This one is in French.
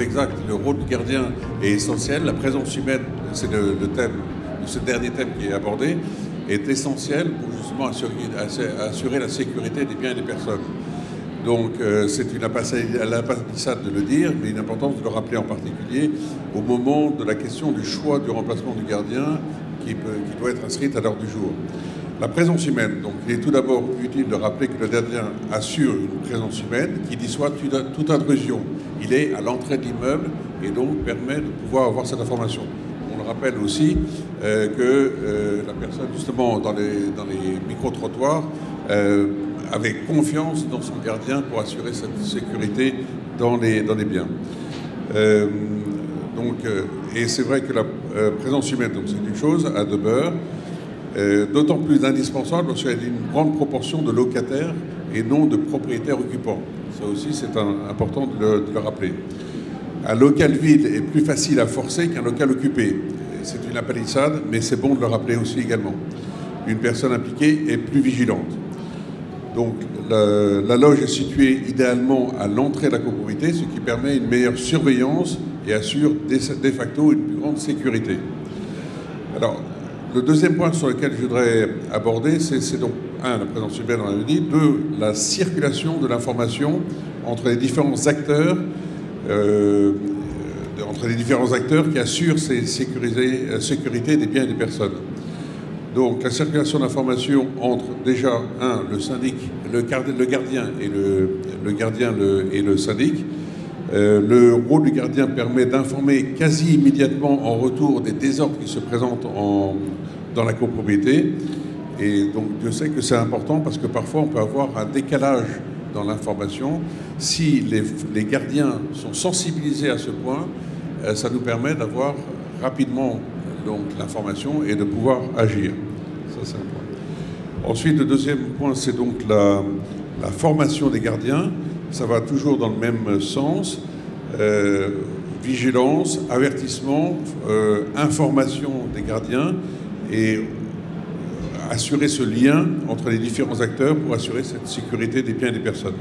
fait exact. Le rôle du gardien est essentiel. La présence humaine, c'est le thème, ce dernier thème qui est abordé, est essentiel pour justement assurer la sécurité des biens et des personnes. Donc c'est une apatissade de le dire, mais une importance de le rappeler en particulier au moment de la question du choix du remplacement du gardien qui doit être inscrite à l'heure du jour. La présence humaine, donc il est tout d'abord utile de rappeler que le gardien assure une présence humaine qui dissuade toute intrusion. Il est à l'entrée de l'immeuble et donc permet de pouvoir avoir cette information. On le rappelle aussi que la personne justement dans les micro-trottoirs avait confiance dans son gardien pour assurer cette sécurité dans les biens. Et c'est vrai que la présence humaine, c'est une chose à demeure, d'autant plus indispensable parce qu'il y a une grande proportion de locataires et non de propriétaires occupants. Ça aussi, c'est important de le rappeler. Un local vide est plus facile à forcer qu'un local occupé. C'est une apalissade, mais c'est bon de le rappeler aussi également. Une personne impliquée est plus vigilante. Donc la loge est située idéalement à l'entrée de la copropriété, ce qui permet une meilleure surveillance et assure de facto une plus grande sécurité. Alors, le deuxième point sur lequel je voudrais aborder, c'est donc, un, la présence humaine, on l'avait dit, deux, la circulation de l'information entre les différents acteurs, qui assurent cette sécurité des biens et des personnes. Donc la circulation d'informations entre déjà, le syndic, le gardien et le syndic. Le rôle du gardien permet d'informer quasi immédiatement en retour des désordres qui se présentent dans la copropriété. Et donc Dieu sait que c'est important parce que parfois on peut avoir un décalage dans l'information. Si les gardiens sont sensibilisés à ce point, ça nous permet d'avoir rapidement l'information et de pouvoir agir. Ça, c'est un point. Ensuite, le deuxième point, c'est donc la formation des gardiens. Ça va toujours dans le même sens. Vigilance, avertissement, information des gardiens et assurer ce lien entre les différents acteurs pour assurer cette sécurité des biens et des personnes.